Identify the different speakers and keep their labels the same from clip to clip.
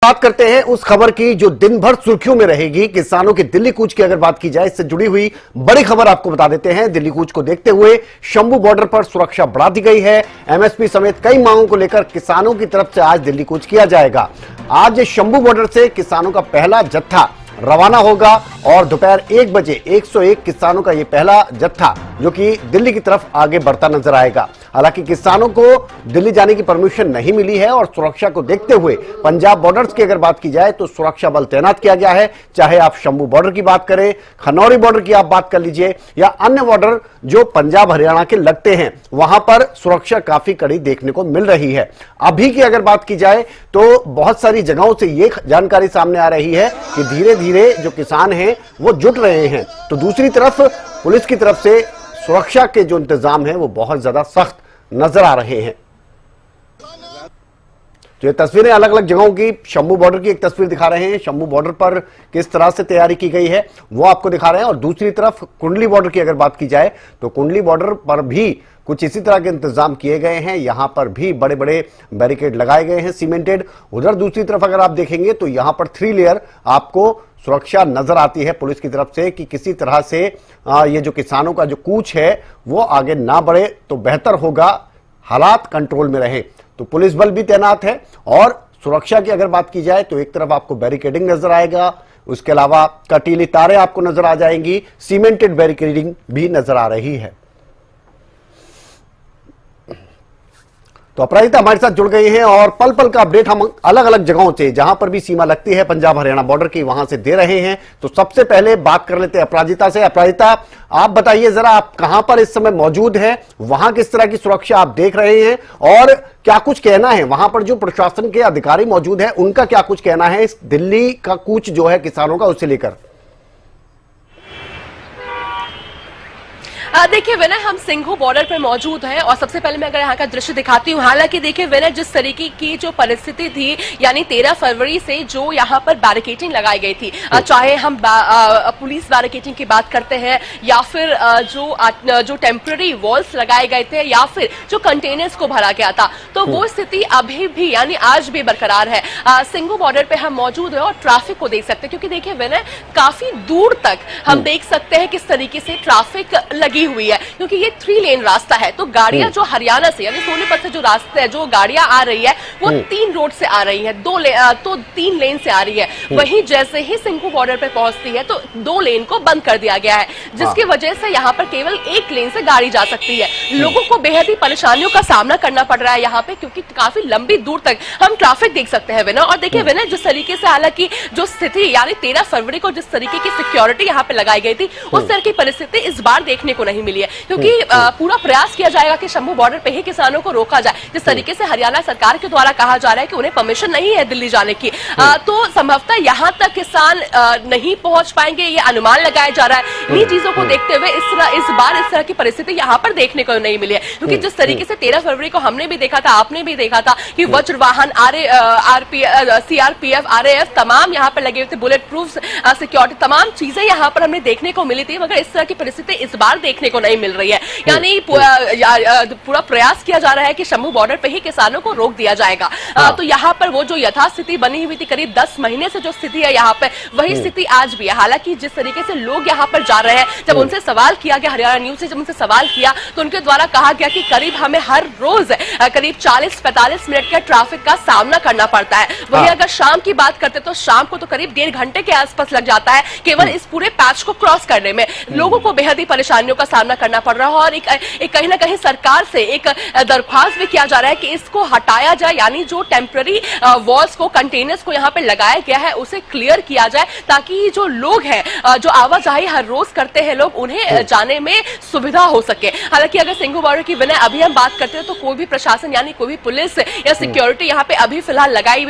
Speaker 1: बात करते हैं उस खबर की जो दिन भर सुर्खियों में रहेगी। किसानों की दिल्ली कूच की अगर बात की जाए, इससे जुड़ी हुई बड़ी खबर आपको बता देते हैं। दिल्ली कूच को देखते हुए शंभू बॉर्डर पर सुरक्षा बढ़ा दी गई है। एमएसपी समेत कई मांगों को लेकर किसानों की तरफ से आज दिल्ली कूच किया जाएगा। आज शंभू बॉर्डर से किसानों का पहला जत्था रवाना होगा और दोपहर 1 बजे 101 किसानों का यह पहला जत्था जो कि दिल्ली की तरफ आगे बढ़ता नजर आएगा। हालांकि किसानों को दिल्ली जाने की परमिशन नहीं मिली है और सुरक्षा को देखते हुए पंजाब बॉर्डर्स की अगर बात की जाए तो सुरक्षा बल तैनात किया गया है। चाहे आप शंभू बॉर्डर की बात करें, खनौरी बॉर्डर की आप बात कर लीजिए या अन्य बॉर्डर जो पंजाब हरियाणा के लगते हैं, वहां पर सुरक्षा काफी कड़ी देखने को मिल रही है। अभी की अगर बात की जाए तो बहुत सारी जगहों से ये जानकारी सामने आ रही है कि धीरे धीरे जो किसान हैं वो जुट रहे हैं, तो दूसरी तरफ पुलिस की तरफ से सुरक्षा के जो इंतजाम है वो बहुत ज्यादा सख्त नजर आ रहे हैं। तो ये तस्वीरें अलग अलग जगहों की, शंभू बॉर्डर की एक तस्वीर दिखा रहे हैं। शंभू बॉर्डर पर किस तरह से तैयारी की गई है वो आपको दिखा रहे हैं। और दूसरी तरफ कुंडली बॉर्डर की अगर बात की जाए तो कुंडली बॉर्डर पर भी कुछ इसी तरह के इंतजाम किए गए हैं। यहां पर भी बड़े बड़े बैरिकेड लगाए गए हैं सीमेंटेड। उधर दूसरी तरफ अगर आप देखेंगे तो यहां पर 3 लेयर आपको सुरक्षा नजर आती है पुलिस की तरफ से कि किसी तरह से ये जो किसानों का जो कूच है वो आगे ना बढ़े तो बेहतर होगा, हालात कंट्रोल में रहे। तो पुलिस बल भी तैनात है। और सुरक्षा की अगर बात की जाए तो एक तरफ आपको बैरिकेडिंग नजर आएगा, उसके अलावा कटीली तारें आपको नजर आ जाएंगी, सीमेंटेड बैरिकेडिंग भी नजर आ रही है। तो अपराजिता हमारे साथ जुड़ गई हैं और पल पल का अपडेट हम अलग अलग जगहों से, जहां पर भी सीमा लगती है पंजाब हरियाणा बॉर्डर की, वहां से दे रहे हैं। तो सबसे पहले बात कर लेते हैं अपराजिता से। अपराजिता, आप बताइए जरा, आप कहां पर इस समय मौजूद हैं, वहां किस तरह की सुरक्षा आप देख रहे हैं और क्या कुछ कहना है वहां पर जो प्रशासन के अधिकारी मौजूद है उनका क्या कुछ कहना है इस दिल्ली का कूच जो है किसानों का, उससे लेकर?
Speaker 2: देखिए विनय, हम सिंघू बॉर्डर पर मौजूद हैं और सबसे पहले मैं अगर यहाँ का दृश्य दिखाती हूँ। हालांकि देखिए विनय, जिस तरीके की जो परिस्थिति थी, यानी 13 फरवरी से जो यहाँ पर बैरिकेडिंग लगाई गई थी, चाहे हम पुलिस बैरिकेडिंग की बात करते हैं या फिर जो टेम्पररी वॉल्स लगाए गए थे या फिर जो कंटेनर्स को भरा गया था, तो वो स्थिति अभी भी यानी आज भी बरकरार है। सिंघू बॉर्डर पे हम मौजूद है और ट्रैफिक को देख सकते हैं, क्योंकि देखिए विनय, काफी दूर तक हम देख सकते हैं किस तरीके से ट्रैफिक लगी हुई है, क्योंकि ये 3 लेन रास्ता है। तो गाड़ियां जो हरियाणा से यानी सोनीपत से जो रास्ते है, जो गाड़ियां आ रही है वो 3 रोड से आ रही है, 3 लेन से आ रही है। वहीं जैसे ही सिंघू बॉर्डर पे पहुंचती है तो 2 लेन को बंद कर दिया गया है, जिसकी वजह से यहाँ पर केवल 1 लेन से गाड़ी जा सकती है। लोगों को बेहद ही परेशानियों का सामना करना पड़ रहा है यहाँ पे, क्योंकि काफी लंबी दूर तक हम ट्रैफिक देख सकते हैं विनय। और देखिए विनय, जिस तरीके से हालांकि जो स्थिति यानी 13 फरवरी को जिस तरीके की सिक्योरिटी यहाँ पे लगाई गई थी, उस तरह की परिस्थिति इस बार देखने को नहीं मिली है, क्योंकि पूरा प्रयास किया जाएगा कि शंभू बॉर्डर पे ही किसानों को रोका जाए। जिस तरीके से हरियाणा सरकार के द्वारा कहा जा रहा है कि उन्हें परमिशन नहीं है दिल्ली जाने की, तो संभवतः यहां तक किसान नहीं पहुंच पाएंगे, ये अनुमान लगाया जा रहा है। इन्हीं चीजों को देखते हुए इस बार इस तरह की परिस्थिति यहां पर देखने को नहीं मिली है, क्योंकि जिस तरीके से 13 फरवरी को हमने भी देखा था, आपने भी देखा था कि वज्र वाहन, CRPF, RAF तमाम यहाँ पर लगे हुए थे, बुलेट प्रूफ सिक्योरिटी, तमाम चीजें यहाँ पर हमने देखने को मिली थी, मगर इस तरह की परिस्थिति इस बार देखने को नहीं मिल रही है। यानी पूरा प्रयास किया जा रहा है कि शंभू बॉर्डर पे ही किसानों को रोक दिया जाएगा। तो यहाँ पर वो जो यथास्थिति बनी हुई थी करीब 10 महीने से जो स्थिति है यहाँ पे, वही स्थिति आज भी है। हालांकि जिस तरीके से लोग यहाँ पर जा रहे हैं, जब उनसे सवाल किया गया, हरियाणा न्यूज से जब उनसे सवाल किया तो उनके द्वारा कहा गया कि करीब हमें हर रोज करीब 40-45 मिनट के ट्रैफिक का सामना करना पड़ता है। वही अगर शाम की बात करते तो शाम को तो करीब 1.5 घंटे के आसपास लग जाता है केवल इस पूरे पैच को क्रॉस करने में। लोगों को बेहद ही परेशानियों का सामना करना पड़ रहा है और एक कहीं ना कहीं सरकार से एक दरख्वास्त भी किया जा रहा है कि इसको हटाया जाए, यानी जो टेम्पररी वॉल्स को, कंटेनर्स को यहाँ पे लगाया गया है उसे क्लियर किया जाए, ताकि जो लोग हैं, जो आवाजाही हर रोज करते हैं लोग, उन्हें जाने में सुविधा हो सके। हालांकि अगर सिंघू बॉर्डर की विनय अभी हम बात करते हैं तो कोई भी प्रशासन यानी कोई भी पुलिस या सिक्योरिटी यहाँ पे अभी फिलहाल लगाई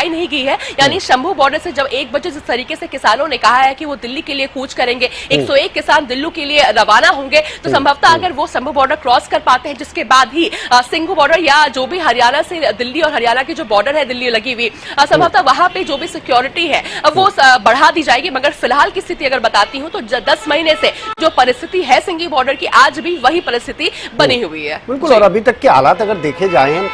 Speaker 2: नहीं गई है। यानी शंभू बॉर्डर से जब 1 बजे जिस तरीके से किसानों ने कहा है कि वो दिल्ली के लिए कूच करेंगे, 101 किसान दिल्ली के लिए रवाना होंगे तो संभवतः अगर वो शंभू बॉर्डर क्रॉस कर पाते हैं, जिसके बाद ही सिंघू बॉर्डर या जो भी हरियाणा से दिल्ली और हरियाणा की जो बॉर्डर है दिल्ली लगी हुई, संभवतः वहां पे जो भी सिक्योरिटी है वो बढ़ा दी जाएगी। मगर फिलहाल की स्थिति अगर बताती हूं तो 10 महीने से जो परिस्थिति है सिंघी बॉर्डर की, आज भी वही परिस्थिति बनी हुई है।
Speaker 1: बिल्कुल, और अभी तक के हालात अगर देखे जाएं,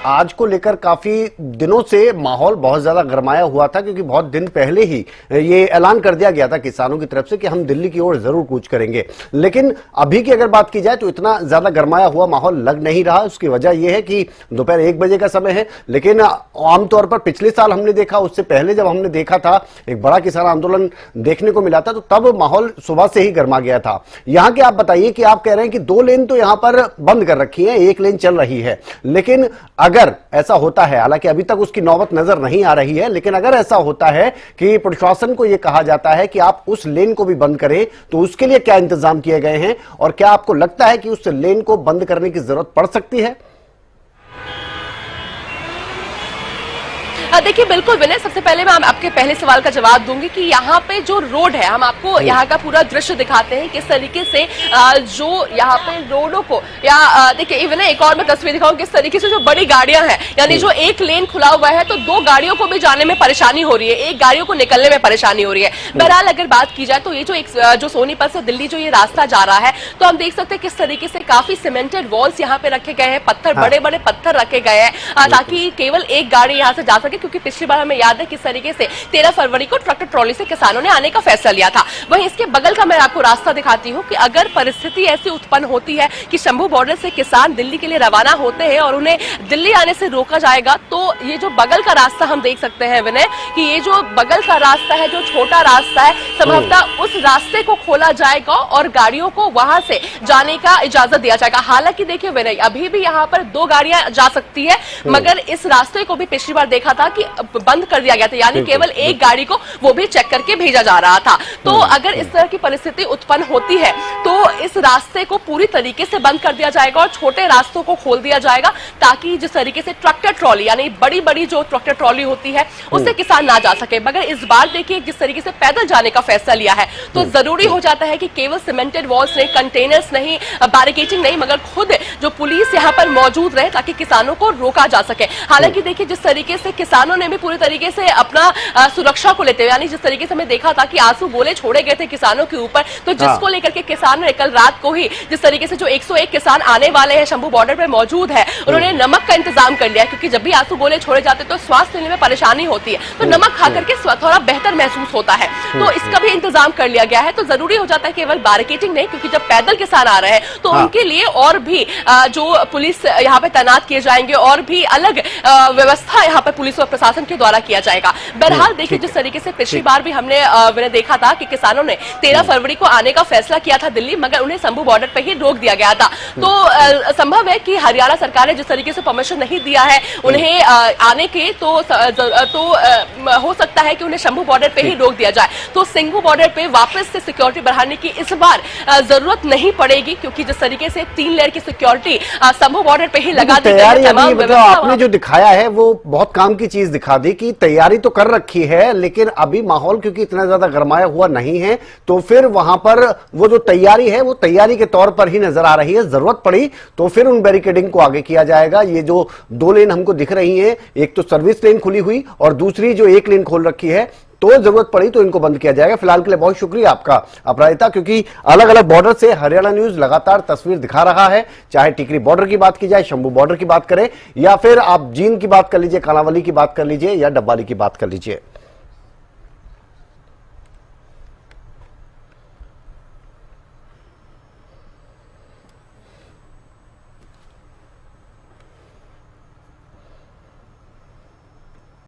Speaker 1: आज को लेकर काफी दिनों से माहौल बहुत ज्यादा गरमाया हुआ था, क्योंकि बहुत दिन पहले ही ये ऐलान कर दिया गया था किसानों की तरफ से कि हम दिल्ली की ओर जरूर कूच करेंगे। लेकिन अभी की अगर बात की जाए तो इतना ज्यादा गरमाया हुआ माहौल लग नहीं रहा। उसकी वजह यह है कि दोपहर 1 बजे का समय है, लेकिन आमतौर पर पिछले साल हमने देखा, उससे पहले जब हमने देखा था एक बड़ा किसान आंदोलन देखने को मिला था, तो तब माहौल सुबह से ही गर्मा गया था। यहां के आप बताइए कि आप कह रहे हैं कि 2 लेन तो यहां पर बंद कर रखी है, 1 लेन चल रही है, लेकिन अगर ऐसा होता है, हालांकि अभी तक उसकी नौबत नजर नहीं आ रही है, लेकिन अगर ऐसा होता है कि प्रशासन को यह कहा जाता है कि आप उस लेन को भी बंद करें, तो उसके लिए क्या इंतजाम किए गए हैं और क्या आपको लगता है कि उस लेन को बंद करने की जरूरत पड़ सकती है?
Speaker 2: देखिए बिल्कुल विनय, सबसे पहले मैं आपके पहले सवाल का जवाब दूंगी कि यहाँ पे जो रोड है, हम आपको यहाँ का पूरा दृश्य दिखाते हैं किस तरीके से जो यहाँ पे रोडों को, या देखिए विनय एक और मैं तस्वीर दिखाऊं किस तरीके से जो बड़ी गाड़ियां हैं, यानी जो 1 लेन खुला हुआ है तो 2 गाड़ियों को भी जाने में परेशानी हो रही है, 1 गाड़ियों को निकलने में परेशानी हो रही है। बहरहाल अगर बात की जाए तो ये जो सोनीपत से दिल्ली जो ये रास्ता जा रहा है, तो हम देख सकते हैं किस तरीके से काफी सीमेंटेड वॉल्स यहाँ पे रखे गए हैं, पत्थर, बड़े बड़े पत्थर रखे गए हैं ताकि केवल 1 गाड़ी यहाँ से जा सके, क्योंकि पिछली बार हमें याद है किस तरीके से 13 फरवरी को ट्रैक्टर ट्रॉली से किसानों ने आने का फैसला लिया था। वहीं इसके बगल का मैं आपको रास्ता दिखाती हूं कि अगर परिस्थिति ऐसी उत्पन्न होती है कि शंभू बॉर्डर से किसान दिल्ली के लिए रवाना होते हैं और उन्हें दिल्ली आने से रोका जाएगा, तो ये जो बगल का रास्ता हम देख सकते हैं विनय कि ये जो बगल का रास्ता है, जो छोटा रास्ता है, संभवतः उस रास्ते को खोला जाएगा और गाड़ियों को वहां से जाने का इजाजत दिया जाएगा। हालांकि देखिए विनय, अभी भी यहाँ पर 2 गाड़ियां जा सकती है, मगर इस रास्ते को भी पिछली बार देखा था कि बंद कर दिया गया था, यानी केवल 1 गाड़ी को वो भी चेक करके भेजा जा रहा था। तो अगर इस तरह की परिस्थिति उत्पन्न होती है तो इस रास्ते को पूरी तरीके से बंद कर दिया जाएगा और छोटे रास्तों को खोल दिया जाएगा, ताकि जिस तरीके से ट्रैक्टर ट्रॉली, यानी बड़ी बड़ी जो ट्रैक्टर ट्रॉली होती है उससे किसान ना जा सके। मगर इस बार देखिए जिस तरीके से पैदल जाने का फैसला लिया है, तो जरूरी हो जाता है कि केवल सीमेंटेड वॉल्स नहीं, कंटेनर्स नहीं, बैरिकेडिंग नहीं, मगर खुद जो पुलिस यहाँ पर मौजूद रहे ताकि किसानों को रोका जा सके। हालांकि देखिए जिस तरीके से किसानों ने भी पूरी तरीके से अपना सुरक्षा को लेते हुए, यानी जिस तरीके से मैं देखा था कि आंसू गोले छोड़े गए थे किसानों के ऊपर, तो जिसको लेकर के किसान ने कल रात को ही जिस तरीके से जो 101 किसान आने वाले हैं शंभू बॉर्डर पर मौजूद है, उन्होंने नमक का इंतजाम कर लिया, क्योंकि जब भी आंसू गोले छोड़े जाते तो श्वास लेने में परेशानी होती है, तो नमक खा करके थोड़ा बेहतर महसूस होता है, तो इसका भी इंतजाम कर लिया गया है। तो जरूरी हो जाता है केवल बैरिकेडिंग नहीं, क्योंकि जब पैदल किसान आ रहे हैं तो उनके लिए और भी जो पुलिस यहाँ पे तैनात किए जाएंगे और भी अलग व्यवस्था यहाँ पर पुलिस और प्रशासन के द्वारा किया जाएगा। बहरहाल देखिए जिस तरीके से पिछली बार भी हमने देखा था कि किसानों ने 13 फरवरी को आने का फैसला किया था दिल्ली, मगर उन्हें शंभू बॉर्डर पर ही रोक दिया गया था। तो संभव है कि हरियाणा सरकार ने जिस तरीके से परमिशन नहीं दिया है उन्हें आने के, तो हो सकता है कि उन्हें शंभू बॉर्डर पे ही रोक दिया जाए, तो सिंघू बॉर्डर पे वापस से सिक्योरिटी बढ़ाने की इस बार जरूरत नहीं पड़ेगी, क्योंकि जिस तरीके से 3 लेयर की सिक्योरिटी शंभू बॉर्डर पे ही लगा दी गई है।
Speaker 1: आपने जो दिखाया है वो बहुत काम की चीज दिखा दी कि तैयारी तो कर रखी है, लेकिन अभी माहौल क्योंकि इतना ज्यादा गरमाया हुआ नहीं है, तो फिर वहां पर वो जो तैयारी है वो तैयारी के तौर पर ही नजर आ रही है। जरूरत पड़ी तो फिर उन बैरिकेडिंग को आगे किया जाएगा। ये जो 2 लेन हमको दिख रही है, एक तो सर्विस लेन खुली हुई और दूसरी जो 1 लेन खोल रखी है, तो जरूरत पड़ी तो इनको बंद किया जाएगा। फिलहाल के लिए बहुत शुक्रिया आपका अपराजिता, क्योंकि अलग अलग बॉर्डर से हरियाणा न्यूज लगातार तस्वीर दिखा रहा है, चाहे टिकरी बॉर्डर की बात की जाए, शंभू बॉर्डर की बात करें, या फिर आप जींद की बात कर लीजिए, कालांवाली की बात कर लीजिए या डब्बाली की बात कर लीजिए।